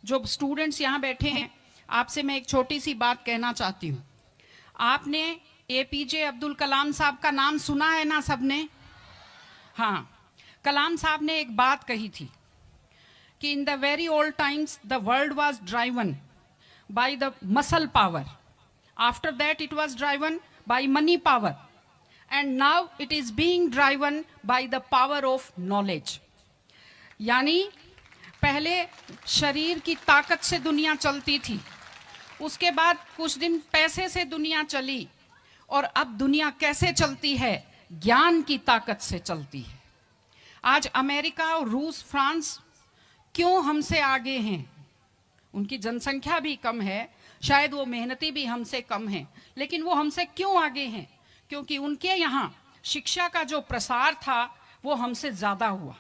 जो स्टूडेंट्स यहाँ बैठे हैं, आपसे मैं एक छोटी सी बात कहना चाहती हूँ। आपने एपीजे अब्दुल कलाम साहब का नाम सुना है ना सबने? हाँ, कलाम साहब ने एक बात कही थी कि in the very old times the world was driven by the muscle power, after that it was driven by money power, and now it is being driven by the power of knowledge. यानी पहले शरीर की ताकत से दुनिया चलती थी, उसके बाद कुछ दिन पैसे से दुनिया चली, और अब दुनिया कैसे चलती है? ज्ञान की ताकत से चलती है। आज अमेरिका और रूस, फ्रांस क्यों हमसे आगे हैं? उनकी जनसंख्या भी कम है, शायद वो मेहनती भी हमसे कम हैं, लेकिन वो हमसे क्यों आगे हैं? क्योंकि उनके यहाँ शिक्षा का जो प्रसार था वो हमसे ज़्यादा हुआ,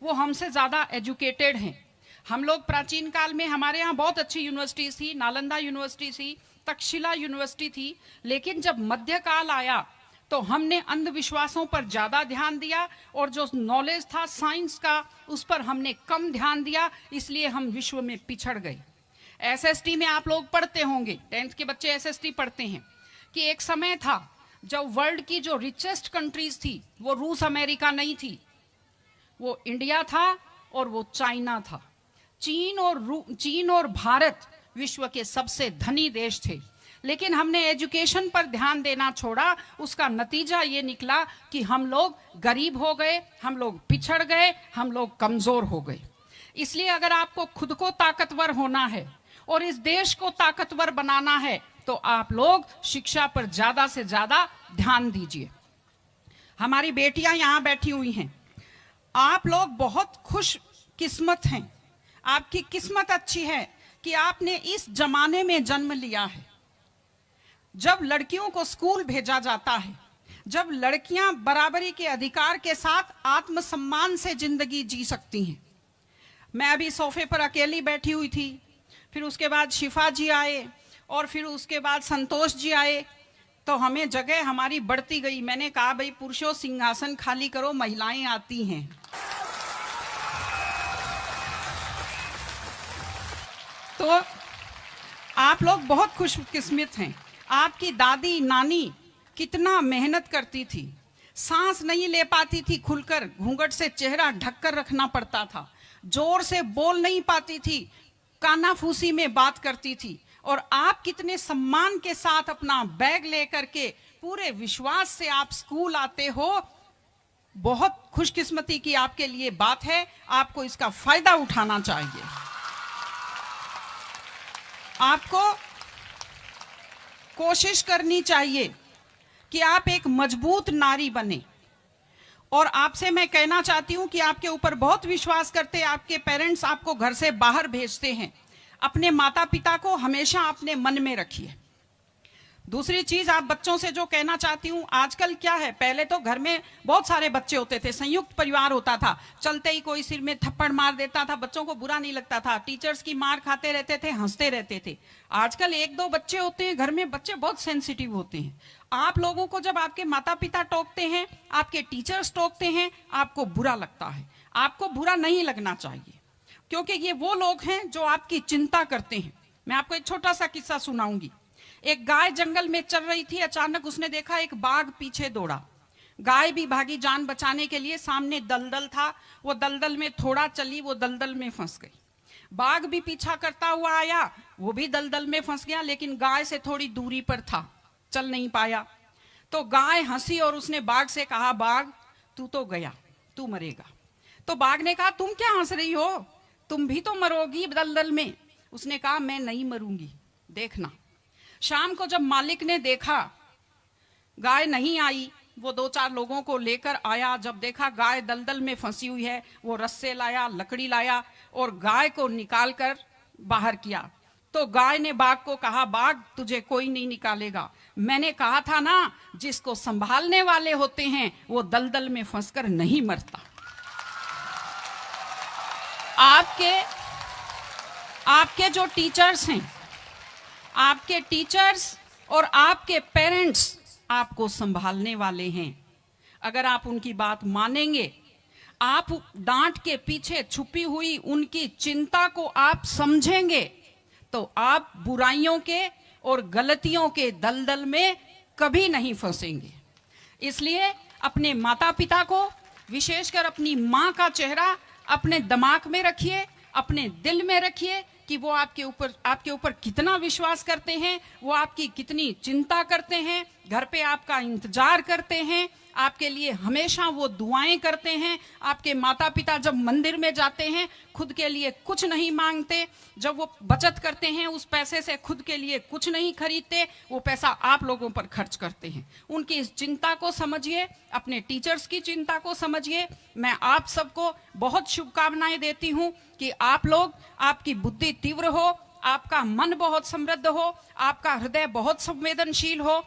वो हमसे ज़्यादा एजुकेटेड हैं। हम लोग प्राचीन काल में हमारे यहाँ बहुत अच्छी यूनिवर्सिटीज़ थी, नालंदा यूनिवर्सिटी थी, तक्षशिला यूनिवर्सिटी थी, लेकिन जब मध्यकाल आया तो हमने अंधविश्वासों पर ज़्यादा ध्यान दिया और जो नॉलेज था साइंस का उस पर हमने कम ध्यान दिया, इसलिए हम विश्व में पिछड़ गए। एसएसटी में आप लोग पढ़ते होंगे, 10th के बच्चे एसएसटी पढ़ते हैं, कि एक समय था जब वर्ल्ड की जो रिचेस्ट कंट्रीज थी वो रूस अमेरिका नहीं थी, वो इंडिया था और वो चाइना था। चीन और भारत विश्व के सबसे धनी देश थे, लेकिन हमने एजुकेशन पर ध्यान देना छोड़ा। उसका नतीजा ये निकला कि हम लोग गरीब हो गए, हम लोग पिछड़ गए, हम लोग कमजोर हो गए। इसलिए अगर आपको खुद को ताकतवर होना है और इस देश को ताकतवर बनाना है तो आप लोग शिक्षा पर ज्यादा से ज्यादा ध्यान दीजिए। हमारी बेटियां यहाँ बैठी हुई हैं, आप लोग बहुत खुश किस्मत हैं, आपकी किस्मत अच्छी है कि आपने इस जमाने में जन्म लिया है जब लड़कियों को स्कूल भेजा जाता है, जब लड़कियां बराबरी के अधिकार के साथ आत्मसम्मान से जिंदगी जी सकती हैं। मैं अभी सोफे पर अकेली बैठी हुई थी, फिर उसके बाद शिफा जी आए और फिर उसके बाद संतोष जी आए, तो हमें जगह हमारी बढ़ती गई। मैंने कहा भाई पुरुषों सिंहासन खाली करो, महिलाएं आती हैं। तो आप लोग बहुत खुशकिस्मत हैं। आपकी दादी नानी कितना मेहनत करती थी, सांस नहीं ले पाती थी खुलकर, घूंघट से चेहरा ढककर रखना पड़ता था, जोर से बोल नहीं पाती थी, कानाफूसी में बात करती थी, और आप कितने सम्मान के साथ अपना बैग लेकर के पूरे विश्वास से आप स्कूल आते हो। बहुत खुशकिस्मती की आपके लिए बात है, आपको इसका फायदा उठाना चाहिए। आपको कोशिश करनी चाहिए कि आप एक मजबूत नारी बने। और आपसे मैं कहना चाहती हूं कि आपके ऊपर बहुत विश्वास करते, आपके पेरेंट्स आपको घर से बाहर भेजते हैं, अपने माता पिता को हमेशा अपने मन में रखिए। दूसरी चीज आप बच्चों से जो कहना चाहती हूँ, आजकल क्या है, पहले तो घर में बहुत सारे बच्चे होते थे, संयुक्त परिवार होता था, चलते ही कोई सिर में थप्पड़ मार देता था, बच्चों को बुरा नहीं लगता था, टीचर्स की मार खाते रहते थे, हंसते रहते थे। आजकल 1-2 बच्चे होते हैं घर में, बच्चे बहुत सेंसिटिव होते हैं। आप लोगों को जब आपके माता पिता टोकते हैं, आपके टीचर्स टोकते हैं, आपको बुरा लगता है। आपको बुरा नहीं लगना चाहिए, क्योंकि ये वो लोग हैं जो आपकी चिंता करते हैं। मैं आपको एक छोटा सा किस्सा सुनाऊंगी। एक गाय जंगल में चल रही थी, अचानक उसने देखा एक बाघ पीछे दौड़ा। गाय भी भागी जान बचाने के लिए, सामने दलदल था, वो दलदल में थोड़ा चली, वो दलदल में फंस गई। बाघ भी पीछा करता हुआ आया, वो भी दलदल में फंस गया, लेकिन गाय से थोड़ी दूरी पर था, चल नहीं पाया। तो गाय हंसी और उसने बाघ से कहा, बाघ तू तो गया, तू मरेगा। तो बाघ ने कहा, तुम क्या हंस रही हो, तुम भी तो मरोगी दलदल में। उसने कहा, मैं नहीं मरूंगी, देखना। शाम को जब मालिक ने देखा गाय नहीं आई, वो 2-4 लोगों को लेकर आया। जब देखा गाय दलदल में फंसी हुई है, वो रस्से लाया, लकड़ी लाया और गाय को निकालकर बाहर किया। तो गाय ने बाघ को कहा, बाघ तुझे कोई नहीं निकालेगा, मैंने कहा था ना, जिसको संभालने वाले होते हैं वो दलदल में फंसकर नहीं मरता। आपके जो टीचर्स हैं, आपके टीचर्स और आपके पेरेंट्स आपको संभालने वाले हैं। अगर आप उनकी बात मानेंगे, आप डांट के पीछे छुपी हुई उनकी चिंता को आप समझेंगे तो आप बुराइयों के और गलतियों के दलदल में कभी नहीं फंसेंगे। इसलिए अपने माता पिता को, विशेषकर अपनी माँ का चेहरा अपने दिमाग में रखिए, अपने दिल में रखिए कि वो आपके ऊपर कितना विश्वास करते हैं, वो आपकी कितनी चिंता करते हैं, घर पे आपका इंतजार करते हैं, आपके लिए हमेशा वो दुआएं करते हैं। आपके माता पिता जब मंदिर में जाते हैं खुद के लिए कुछ नहीं मांगते, जब वो बचत करते हैं उस पैसे से खुद के लिए कुछ नहीं खरीदते, वो पैसा आप लोगों पर खर्च करते हैं। उनकी इस चिंता को समझिए, अपने टीचर्स की चिंता को समझिए। मैं आप सबको बहुत शुभकामनाएं देती हूं कि आप लोग, आपकी बुद्धि तीव्र हो, आपका मन बहुत समृद्ध हो, आपका हृदय बहुत संवेदनशील हो।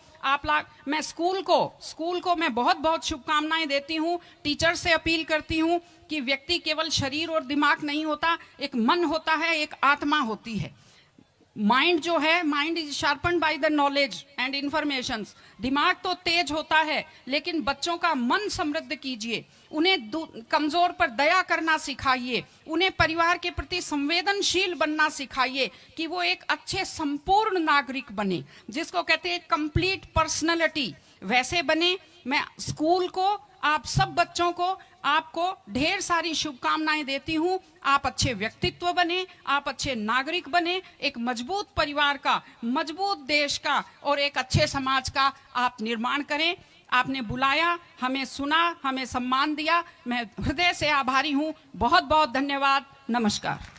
मैं स्कूल को मैं बहुत बहुत शुभकामनाएं देती हूँ। टीचर से अपील करती हूँ कि व्यक्ति केवल शरीर और दिमाग नहीं होता, एक मन होता है, एक आत्मा होती है। माइंड जो है, mind is sharpened by the knowledge and information. दिमाग तो तेज होता है, लेकिन बच्चों का मन समृद्ध कीजिए, उन्हें कमजोर पर दया करना सिखाइए, उन्हें परिवार के प्रति संवेदनशील बनना सिखाइए कि वो एक अच्छे संपूर्ण नागरिक बने, जिसको कहते हैं कंप्लीट पर्सनैलिटी, वैसे बने। मैं स्कूल को, आप सब बच्चों को, आपको ढेर सारी शुभकामनाएं देती हूं। आप अच्छे व्यक्तित्व बने, आप अच्छे नागरिक बने, एक मजबूत परिवार का, मजबूत देश का और एक अच्छे समाज का आप निर्माण करें। आपने बुलाया, हमें सुना, हमें सम्मान दिया, मैं हृदय से आभारी हूं। बहुत बहुत धन्यवाद। नमस्कार।